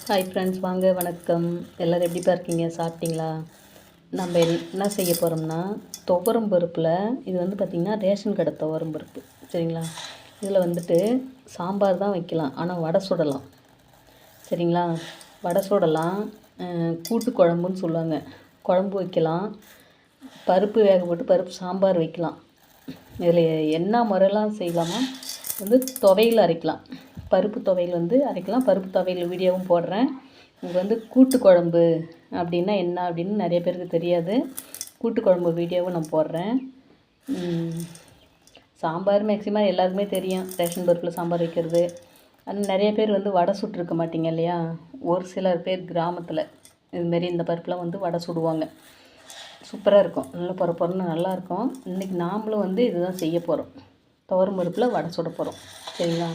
Hi friends, வாங்க வணக்கம். எல்லோரும் எப்படிப்பா இருக்கீங்க? சாப்பிட்டீங்களா? நம்ம என்ன செய்ய போகிறோம்னா, துவரம் பருப்பில் இது வந்து பார்த்திங்கன்னா ரேஷன் கடை துவரம் பருப்பு, சரிங்களா? இதில் வந்துட்டு சாம்பார் தான் வைக்கலாம், ஆனால் வடை சுடலாம், சரிங்களா? வடை சுடலாம், கூட்டு குழம்புன்னு சொல்லுவாங்க, குழம்பு வைக்கலாம், பருப்பு வேக போட்டு பருப்பு சாம்பார் வைக்கலாம். இதில் என்ன முறையெல்லாம் செய்யலாமா? வந்து துவையில் அரைக்கலாம், பருப்பு துவையல் வந்து அரைக்கலாம். பருப்பு துவையல் வீடியோவும் போடுறேன். உங்களுக்கு வந்து கூட்டு குழம்பு அப்படின்னா என்ன அப்படின்னு நிறைய பேருக்கு தெரியாது. கூட்டு குழம்பு வீடியோவும் நான் போடுறேன். சாம்பார் மேக்ஸிமம் எல்லாருக்குமே தெரியும், ரேஷன் பருப்பில் சாம்பார் வைக்கிறது. அது நிறைய பேர் வந்து வடை சுட்டுருக்க மாட்டிங்க இல்லையா? ஒரு சிலர் பேர் கிராமத்தில் இதுமாரி இந்த பருப்புலாம் வந்து வடை சுடுவாங்க. சூப்பராக இருக்கும், நல்லா பொறன்னு நல்லாயிருக்கும். இன்றைக்கி நாமளும் வந்து இதுதான் செய்ய போகிறோம், துவரம் பருப்பில் வடை சுட போகிறோம், சரிங்களா?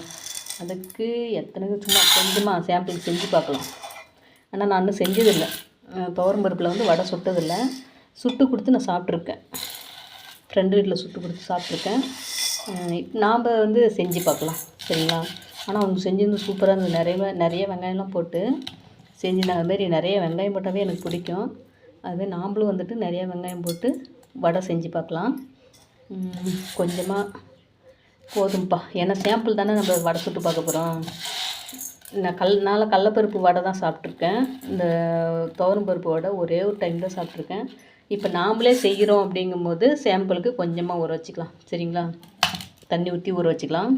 அதுக்கு சும்மா கொஞ்சமாக சாம்பிள் செஞ்சு பார்க்கலாம். ஆனால் நான் இன்னும் செஞ்சதில்லை, துவரம் பருப்பில் வந்து வடை சுட்டதில்லை. சுட்டு கொடுத்து நான் சாப்பிட்ருக்கேன், ஃப்ரெண்டு வீட்டில் சுட்டு கொடுத்து சாப்பிட்ருக்கேன். நாம் வந்து செஞ்சு பார்க்கலாம், சரிங்களா? ஆனால் அவங்க செஞ்சிருந்து சூப்பராக இருந்தது. நிறைய வெங்காயம்லாம் போட்டு செஞ்சு அதுமாரி நிறைய வெங்காயம் போட்டாவே எனக்கு பிடிக்கும். அதுமாதிரி நாம்ளும் வந்துட்டு நிறைய வெங்காயம் போட்டு வடை செஞ்சு பார்க்கலாம். கொஞ்சமாக போதும்ப்பா, ஏன்னா சாம்பிள் தானே நம்ம வடை சுட்டு பார்க்க போகிறோம். நான் கடலப்பருப்பு வடை தான் சாப்பிட்ருக்கேன். இந்த துவரம் பருப்பு வடை ஒரே ஒரு டைம் தான் சாப்பிட்ருக்கேன். இப்போ நாமளே செய்கிறோம் அப்படிங்கும்போது சாம்பிளுக்கு கொஞ்சமாக ஊற வச்சுக்கலாம், சரிங்களா? தண்ணி ஊற்றி ஊற வச்சுக்கலாம்.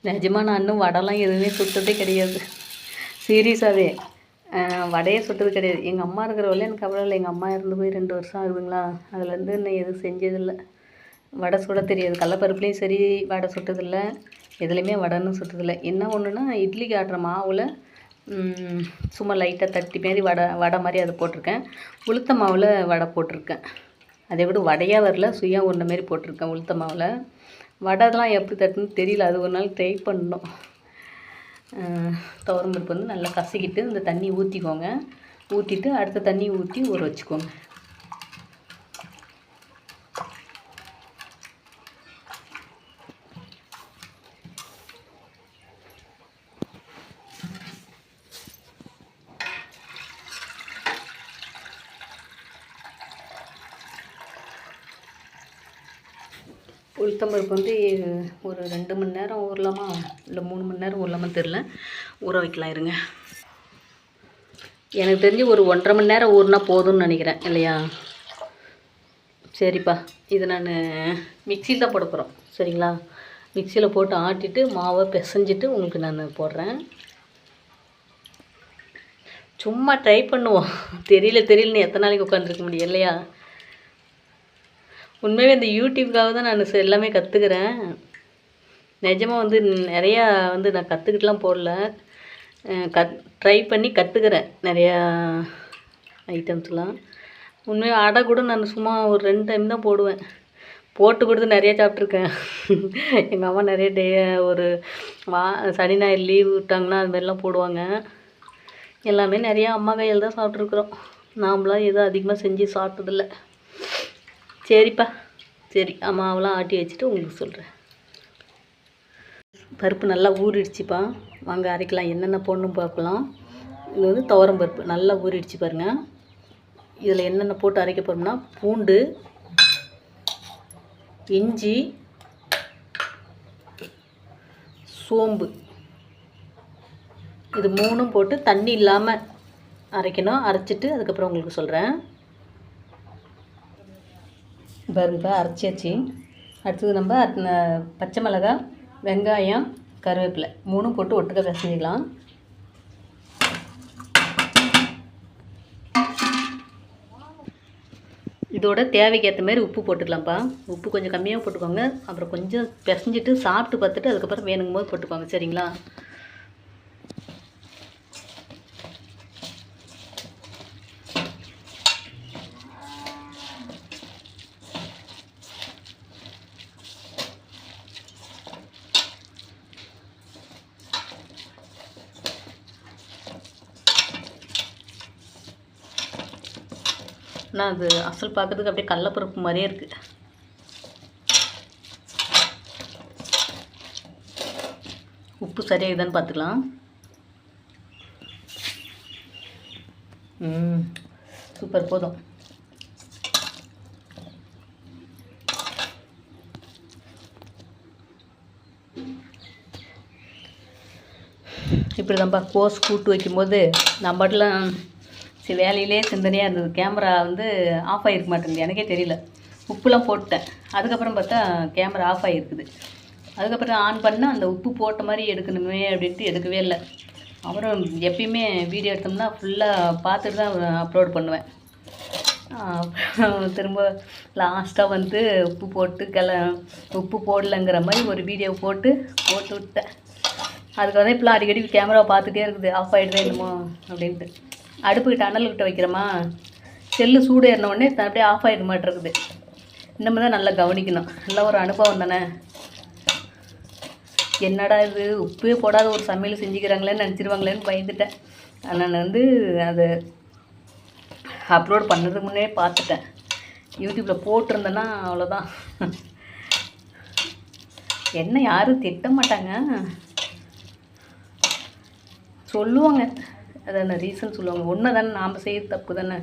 நிஜமாக நான் இன்னும் வடைலாம் எதுவுமே சுட்டதே கிடையாது, சீரியஸாகவே வடையே சுட்டது கிடையாது. எங்கள் அம்மா இருக்கிற வரல எனக்கு அவ்வளோ இல்லை. எங்கள் அம்மா இறந்து போய் 2 வருஷம் ஆகுதுங்களா, அதுலேருந்து நான் எதுவும் செஞ்சதில்லை. வடை சுட தெரியாது, கடலப்பருப்புலேயும் சரி வடை சுட்டதில்லை, எதுலேயுமே வடைன்னு சுட்டதில்லை. என்ன ஒன்றுனா இட்லிக்கு ஆட்டுற மாவில் சும்மா லைட்டாக தட்டி மாரி வடை மாதிரி அதை போட்டிருக்கேன். உளுத்த மாவில் வடை போட்டிருக்கேன், அதை விட வடையாக வரல, சுயா உருண்டை மாரி போட்டிருக்கேன் உளுத்த மாவில். வடைலாம் எப்படி தட்டுன்னு தெரியல, அது ஒரு நாள் ட்ரை பண்ணணும். துவரம் பருப்பு வந்து நல்லா கசக்கிட்டு இந்த தண்ணி ஊற்றிக்கோங்க. ஊற்றிட்டு அடுத்த தண்ணி ஊற்றி ஊற வச்சுக்கோங்க. உளுத்தம்பருப்பு வந்து ஒரு 2 மணி நேரம் ஊறலாமா, இல்லை 3 மணி நேரம் ஊறலாமா தெரில, ஊற வைக்கலாம் இருங்க. எனக்கு தெரிஞ்சு ஒரு 1.5 மணி நேரம் ஊறினா போதும்னு நினைக்கிறேன், இல்லையா? சரிப்பா, இது நான் மிக்சியில் தான் போட போகிறோம், சரிங்களா? மிக்சியில் போட்டு ஆட்டிட்டு மாவை பிசைஞ்சிட்டு உங்களுக்கு நான் போடுறேன். சும்மா ட்ரை பண்ணுவோம், தெரியலன்னு எத்தனை நாளைக்கு உட்காந்துருக்க முடியும், இல்லையா? உண்மையாகவே இந்த யூடியூப்காக தான் நான் எல்லாமே கற்றுக்கிறேன். நிஜமாக வந்து நிறையா வந்து நான் கற்றுக்கிட்டுலாம் போடல, ட்ரை பண்ணி கற்றுக்கிறேன் நிறையா ஐட்டம்ஸ்லாம். உண்மையாக அடை கூட நான் சும்மா ஒரு 2 டைம் தான் போடுவேன், போட்டு கொடுத்து நிறையா சாப்பிட்ருக்கேன். எங்கள் அம்மா நிறைய ஒரு சனி ஞாயிறு லீவ் விட்டாங்கன்னா அதுமாரிலாம் போடுவாங்க. எல்லாமே நிறையா அம்மா கையில் தான் சாப்பிட்ருக்குறோம், நாம்ளாம் எதுவும் அதிகமாக செஞ்சு சாப்பிட்டதில்லை. சரிப்பா, சரி, அம்மாவெல்லாம் ஆட்டி வச்சுட்டு உங்களுக்கு சொல்கிறேன். பருப்பு நல்லா ஊறிடுச்சுப்பா, வாங்க அரைக்கலாம். என்னென்ன போடணும் பார்க்கலாம். இது வந்து துவரம் பருப்பு நல்லா ஊறிடுச்சு பாருங்கள். இதில் என்னென்ன போட்டு அரைக்க போகிறோம்னா, பூண்டு, இஞ்சி, சோம்பு, இது 3ம் போட்டு தண்ணி இல்லாமல் அரைக்கணும். அரைச்சிட்டு அதுக்கப்புறம் உங்களுக்கு சொல்கிறேன். பாருங்கப்பா, அரைச்சாச்சு. அடுத்தது நம்ம பச்சை மிளகாய், வெங்காயம், கருவேப்பிலை 3ம் போட்டு ஒட்டுக்க பிசைஞ்சிக்கலாம். இதோட தேவைக்கேற்ற மாதிரி உப்பு போட்டுக்கலாம்ப்பா. உப்பு கொஞ்சம் கம்மியாக போட்டுக்கோங்க. அப்புறம் கொஞ்சம் பிசைஞ்சிட்டு சாப்பிட்டு பார்த்துட்டு அதுக்கப்புறம் வேணுங்கும் போது போட்டுக்கோங்க, சரிங்களா? ஆனால் அது அசல் பார்க்குறதுக்கு அப்படியே கடலப்பருப்பு மாதிரியே இருக்குது. உப்பு சரியாக இதுன்னு பார்த்துக்கலாம். சூப்பர், போதும். இப்படி தான்ப்பா கோஸ் கூட்டு வைக்கும்போது நான் பாட்டெலாம் வேலையிலே சிந்தனையாக இருந்தது. கேமரா வந்து ஆஃப் ஆகிருக்க மாட்டேங்குது, எனக்கே தெரியல. உப்புலாம் போட்டேன். அதுக்கப்புறம் பார்த்தா கேமரா ஆஃப் ஆகிருக்குது. அதுக்கப்புறம் ஆன் பண்ணால் அந்த உப்பு போட்ட மாதிரி எடுக்கணுமே அப்படின்ட்டு எடுக்கவே இல்லை. அப்புறம் எப்பயுமே வீடியோ எடுத்தோம்னா ஃபுல்லாக பார்த்துட்டு தான் அப்லோட் பண்ணுவேன். திரும்ப லாஸ்ட்டாக வந்து உப்பு போட்டு உப்பு போடலைங்கிற மாதிரி ஒரு வீடியோ போட்டு விட்டேன். அதுக்கு வந்து இப்போலாம் அடிக்கடி கேமரா பார்த்துட்டே இருக்குது, ஆஃப் ஆகிடுதே என்னமோ அப்படின்ட்டு. அடுப்புக்கிட்ட அனல்கிட்ட வைக்கிறோமா, செல்லு சூடு ஏறினோடனே அப்படியே ஆஃப் ஆகிட மாட்டேருக்குது. இன்னமும் தான் நல்லா கவனிக்கணும். நல்லா ஒரு அனுபவம் தானே. என்னடா இது உப்பே போடாத ஒரு சமையல் செஞ்சுக்கிறாங்களேன்னு நினச்சிருவாங்களேன்னு பயந்துட்டேன். நான் வந்து அதை அப்லோட் பண்ணுறதுக்கு முன்னே பார்த்துட்டேன். யூடியூப்பில் போட்டிருந்தேன்னா அவ்வளோதான். என்ன யாரும் திட்ட மாட்டாங்க, சொல்லுவாங்க, அதான ரீசன் சொல்லுவாங்க. ஒன்று தானே, நாம் செய்ய தப்பு தானே.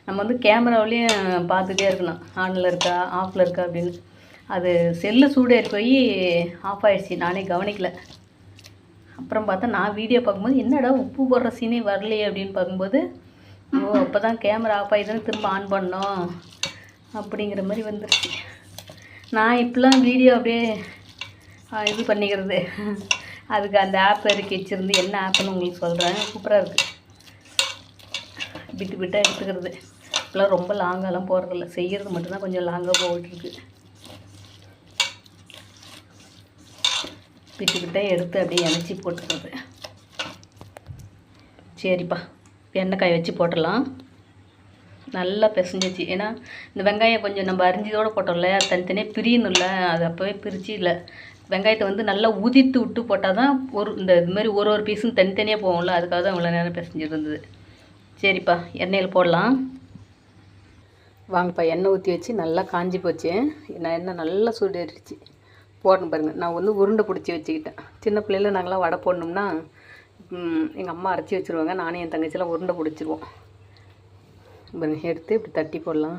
நம்ம வந்து கேமராவிலையும் பார்த்துட்டே இருக்கணும், ஆனில் இருக்கா ஆஃபில் இருக்கா அப்படின்னு. அது செல்லு சூடேறி போய் ஆஃப் ஆகிடுச்சி, நானே கவனிக்கல. அப்புறம் பார்த்தா நான் வீடியோ பார்க்கும்போது என்னடா உப்பு போடுற சீனே வரலையே அப்படின்னு பார்க்கும்போது, அப்போ தான் கேமரா ஆஃப் ஆகிடுதுன்னு திரும்ப ஆன் பண்ணோம் அப்படிங்கிற மாதிரி வந்துடுச்சு. நான் இப்போலாம் வீடியோ அப்படியே இது பண்ணிக்கிறது. அதுக்கு அந்த ஆப் இறக்கி வச்சுருந்து, என்ன ஆப்புன்னு உங்களுக்கு சொல்கிறேன், சூப்பராக இருக்குது. விட்டு விட்டால் எடுத்துக்கிறது. இப்போலாம் ரொம்ப லாங்காலாம் போகிறதில்ல, செய்கிறது மட்டும்தான் கொஞ்சம் லாங்காக போயிட்டுருக்கு. விட்டு விட்டால் எடுத்து அப்படியே இணைச்சி போட்டுக்கிறது. சரிப்பா, எண்ணெய் காய வச்சு போட்டுடலாம். நல்லா பிசைஞ்சிச்சு. ஏன்னா இந்த வெங்காயம் கொஞ்சம் நம்ம அரிஞ்சதோடு போட்டோம்ல, தனித்தனியாக பிரியணும்ல, அது அப்போவே பிரிச்சு இல்லை. வெங்காயத்தை வந்து நல்லா உதித்து விட்டு போட்டால் தான் இதுமாதிரி ஒரு பீஸும் தனித்தனியாக போகும்ல, அதுக்காக தான் இவ்வளோ நேரம் பிசைஞ்சிருந்தது. சரிப்பா, எண்ணெயில் போடலாம். வாங்கப்பா, எண்ணெய் ஊற்றி வச்சு நல்லா காஞ்சி போச்சு. எண்ணெய் நல்லா சூடேறிடுச்சு. போடணும் பாருங்கள். நான் வந்து உருண்டை பிடிச்சி வச்சுக்கிட்டேன். சின்ன பிள்ளையில நாங்களாம் வடை போடணும்னா எங்கள் அம்மா அரைச்சி வச்சுருவாங்க, நானும் என் தங்கச்சியெல்லாம் உருண்டை பிடிச்சிருவோம். பாருங்க, எடுத்து இப்படி தட்டி போடலாம்.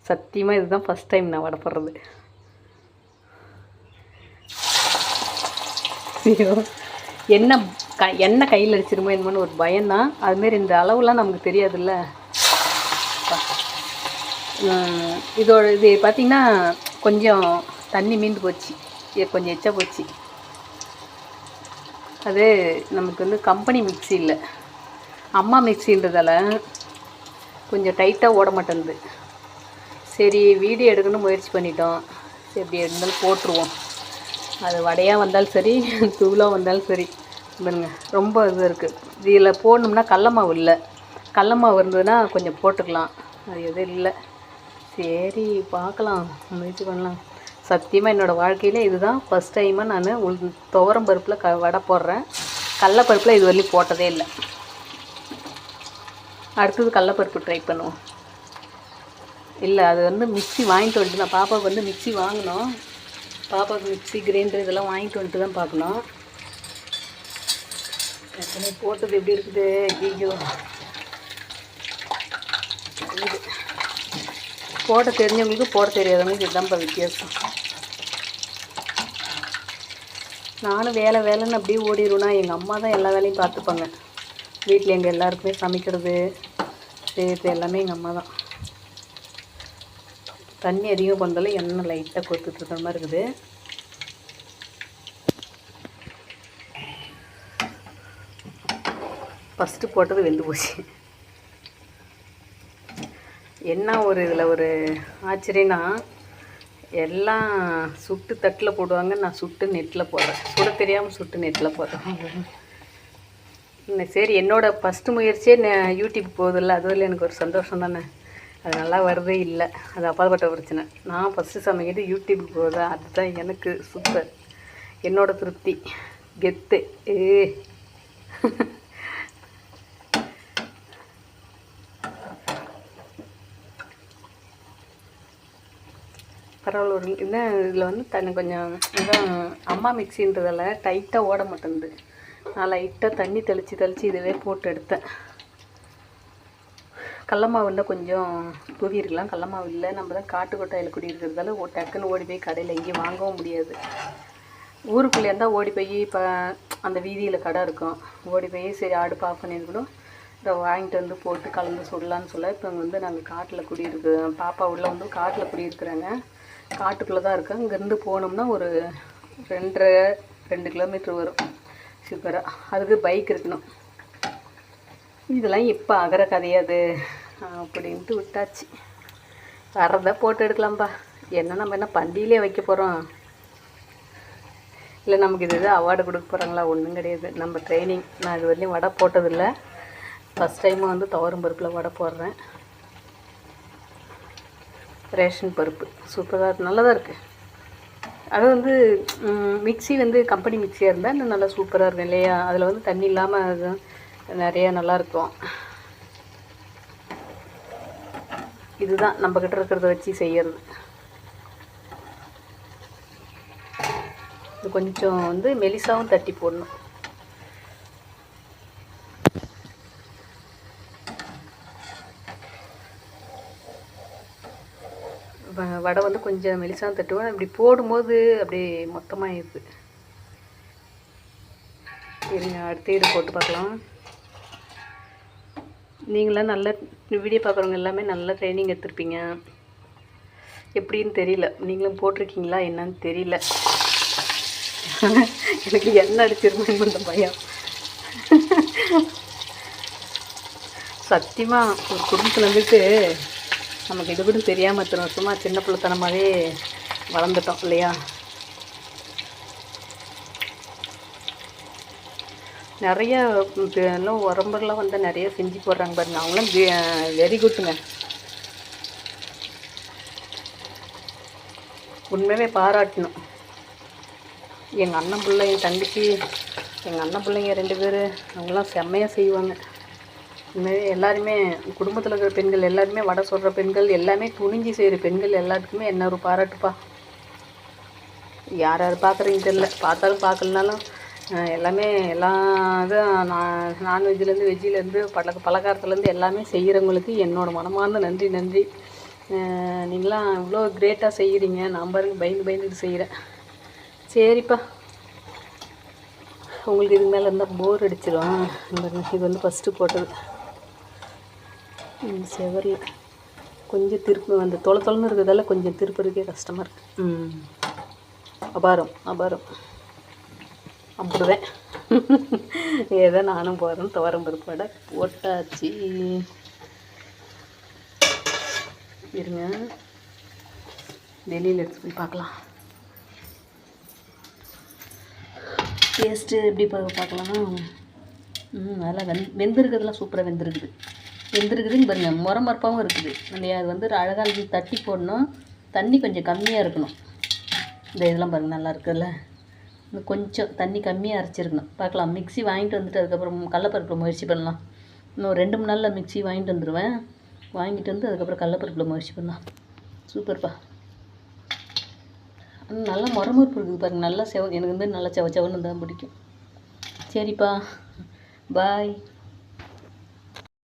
சத்தியமாக இதுதான் ஃபஸ்ட் டைம் நான் வடை போடுறது. ஐயோ, எண்ணெய் கையில் அடிச்சிருமோ என்னமோன்னு ஒரு பயம்தான். அதுமாரி இந்த அளவுலாம் நமக்கு தெரியாதுல்ல. இது பார்த்திங்கன்னா கொஞ்சம் தண்ணி மீந்து போச்சு, கொஞ்சம் எச்சா போச்சு. அது நமக்கு வந்து கம்பெனி மிக்ஸி இல்லை, அம்மா மிக்ஸின்றதால கொஞ்சம் டைட்டாக ஓட மாட்டேங்குது. சரி, வீடியோ எடுக்கணும்னு முயற்சி பண்ணிட்டோம். சரி, எப்படி இருந்தாலும் போட்டுருவோம். அது வடையாக வந்தாலும் சரி, தூளாக வந்தாலும் சரி. பாருங்க, ரொம்ப இது இருக்குது. இதில் போடணும்னா கடல மாவு இல்லை. கடல மாவு இருந்ததுன்னா கொஞ்சம் போட்டுக்கலாம், அது எதுவும் இல்லை. சரி, பார்க்கலாம், முயற்சி பண்ணலாம். சத்தியமாக என்னோடய வாழ்க்கையில் இதுதான் ஃபஸ்ட் டைமாக நான் துவரம் பருப்பில் வடை போடுறேன். கடலப்பருப்பில் இது வரையும் போட்டதே இல்லை. அடுத்தது கடலப்பருப்பு ட்ரை பண்ணுவோம். இல்லை, அது வந்து மிக்ஸி வாங்கிட்டு வந்துட்டு, நான் பாப்பாவுக்கு வந்து மிக்ஸி வாங்கினோம். பாப்பாவுக்கு மிக்ஸி கிரைண்டர் இதெல்லாம் வாங்கிட்டு வந்துட்டு தான் பார்க்கணும். ஏற்கனவே போட்டது எப்படி இருக்குது. ஐயோ, இது போட தெரிஞ்சவங்களுக்கு போட தெரியாதவங்களுக்கு இதுதான்ப்பா வித்தியாசம். நானும் வேலைன்னு அப்படியே ஓடிடுவேன்னா, எங்கள் அம்மா தான் எல்லா வேலையும் பார்த்துப்பாங்க. வீட்டில் எங்கள் எல்லாருக்குமே சமைக்கிறது செய்கிறது எல்லாமே எங்கள் அம்மா தான். தண்ணி அதிகம் பண்ணாலும் எண்ணெய் லைட்டாக கொத்துட்ருக்கிற மாதிரி இருக்குது. ஃபஸ்ட்டு போட்டது வெந்து போச்சு. என்ன ஒரு இதில் ஒரு ஆச்சரியன்னா, எல்லாம் சுட்டு தட்டில் போடுவாங்க, நான் சுட்டு நெட்டில் போடுறேன். சுட தெரியாமல் சுட்டு நெட்டில் போடுறேன். சரி, என்னோடய ஃபஸ்ட்டு முயற்சியே யூடியூப் போகுதில்ல, அதுவரை எனக்கு ஒரு சந்தோஷம் தானே. அது நல்லா வருதே இல்லை, அது அப்பாற்பட்ட பிரச்சனை. நான் ஃபஸ்ட்டு சமைக்கிறது யூடியூப்புக்கு போகுதா, அதுதான் எனக்கு சூப்பர், என்னோடய திருப்தி, கெத்து. பரவாயில்ல. ஒரு இதில் வந்து கொஞ்சம் இதான் அம்மா மிக்ஸின்றதால டைட்டாக ஓட மாட்டேங்குது. நான் லைட்டாக தண்ணி தெளித்து இதுவே போட்டு எடுத்தேன். கடல மாவு இருந்தால் கொஞ்சம் தூவிருக்கலாம். கடல மாவு இல்லை, நம்ம தான் காட்டு கொட்டாயில் குடியிருக்கிறதால டக்குன்னு ஓடி போய் கடையில் எங்கேயும் வாங்கவும் முடியாது. ஊருக்குள்ளே இருந்தால் ஓடி போய் இப்போ அந்த வீதியில் கடை இருக்கும், ஓடி போய் சரி அடுப்பு ஆஃப் பண்ணியிருக்கணும், இதை வாங்கிட்டு வந்து போட்டு கலந்து சுடலான்னு சொல்ல. இப்போ வந்து நாங்கள் காட்டில் குடியிருக்கு, பாப்பா உள்ள வந்து காட்டில் குடியிருக்கிறாங்க, காட்டுக்குள்ளே தான் இருக்கோம். இங்கேருந்து போனோம்னா ஒரு 2 கிலோமீட்டர் வரும் சூப்பராக. அதுக்கு பைக் இருக்கணும். இதெல்லாம் இப்போ அகர கதையாது அப்படின்ட்டு விட்டாச்சு. வரதை போட்டு எடுக்கலாம்ப்பா. என்ன நம்ம என்ன பண்டிகையிலே வைக்க போகிறோம், இல்லை நமக்கு இது அவார்டு கொடுக்க போகிறாங்களா? ஒன்றும் கிடையாது. நம்ம ட்ரைனிங். நான் இது வரையும் வடை போட்டதில்லை, ஃபஸ்ட் டைமும் வந்து துவரம் பருப்பில் வடை போடுறேன். ரேஷன் பருப்பு சூப்பராக இருக்குது, நல்லா தான் இருக்குது. அது வந்து மிக்ஸி வந்து கம்பெனி மிக்ஸியாக இருந்தால் இன்னும் நல்லா சூப்பராக இருக்கும் இல்லையா? அதில் வந்து தண்ணி இல்லாமல் அது நிறையா நல்லாயிருக்கும். இதுதான் நம்மக்கிட்ட இருக்கிறத வச்சு செய்கிறது. இது கொஞ்சம் வந்து மெலிசாவும் தட்டி போடணும். வடை வந்து கொஞ்சம் மெலிசாவும் தட்டுவேன். இப்படி போடும்போது அப்படியே மொத்தமாக இருக்குது. இருங்க, அடுத்த இது போட்டு பார்க்கலாம். நீங்களாம் நல்ல வீடியோ பார்க்குறவங்க எல்லாமே நல்ல ட்ரைனிங் எடுத்துருப்பீங்க. எப்படின்னு தெரியல, நீங்களும் போட்டிருக்கீங்களா என்னன்னு தெரியல. எனக்கு எண்ணெய் அடிச்சிருமேன்னு அந்த பயம். சத்தியமாக ஒரு குடும்பத்தில் வந்துட்டு நமக்கு இது கூட தெரியாமல் இத்தனை வருஷமாக சின்ன பிள்ளைத்தனமாகவே வளர்ந்துட்டோம் இல்லையா? நிறைய எல்லாம் உரம்பெல்லாம் வந்து நிறைய செஞ்சு போடுறாங்க பாருங்க, அவங்களாம் வெரி குட்டுங்க. உண்மையாகவே பாராட்டணும். எங்கள் அண்ணன் பிள்ளை, என் தங்கச்சி, எங்கள் அண்ணன் பிள்ளைங்க 2 பேர், அவங்களாம் செம்மையாக செய்வாங்க. உண்மையாகவே எல்லாருமே குடும்பத்தில் இருக்கிற பெண்கள் எல்லாருமே, வடை சொல்கிற பெண்கள் எல்லாமே, துணிஞ்சு செய்கிற பெண்கள் எல்லாத்துக்குமே என்ன ஒரு பாராட்டுப்பா. யார் யார் பார்க்குறீங்க தெரியல, பார்த்தாலும் பார்க்கலனாலும் எல்லாமே எல்லாம் இதுவும் நான்வெஜ்ஜிலேருந்து வெஜ்ஜிலேருந்து பலகாரத்துலேருந்து எல்லாமே செய்கிறவங்களுக்கு என்னோடய மனமார்ந்த நன்றி. நீங்களாம் இவ்வளோ கிரேட்டாக செய்கிறீங்க. நான் பாருங்க பயந்துட்டு செய்கிறேன். சரிப்பா, உங்களுக்கு இதுக்கு மேலே இருந்தால் போர் அடிச்சிடும். இது வந்து ஃபஸ்ட்டு போட்டது. செவரில் கொஞ்சம் திருப்பு, அந்த தொலைன்னு இருக்கிறதால கொஞ்சம் திருப்பறதுக்கே கஷ்டமாக இருக்குது. அபாரம் அப்படிதான். ஏதோ நானும் போகிறேன். துவரம் பருப்பு வடை போட்டாச்சு. இருங்க, வெளியில் எடுத்து போய் பார்க்கலாம். டேஸ்ட்டு எப்படி பார்க்கலாம். நல்லா வெந்திருக்கிறதுலாம் சூப்பராக வெந்திருக்குதுன்னு பாருங்கள். முறமரப்பாகவும் இருக்குது இல்லையா? அது வந்து அழகாக தட்டி போடணும். தண்ணி கொஞ்சம் கம்மியாக இருக்கணும். இந்த இதெல்லாம் பாருங்கள், நல்லா இருக்குதுல்ல? இன்னும் கொஞ்சம் தண்ணி கம்மியாக அரைச்சிருக்கணும். பார்க்கலாம். மிக்ஸி வாங்கிட்டு வந்துட்டு அதுக்கப்புறம் கடலப்பருப்பில் முயற்சி பண்ணலாம். இன்னும் 2-3 நாளில் மிக்ஸி வாங்கிட்டு வந்துடுவேன். வாங்கிட்டு வந்து அதுக்கப்புறம் கடலப்பருப்பில் முயற்சி பண்ணலாம். சூப்பர்ப்பா. நல்லா முறமுறுப்பு இருக்குது பாருங்கள். நல்லா எனக்கு வந்து நல்லா செவன்னு தான் பிடிக்கும். சரிப்பா, பாய்.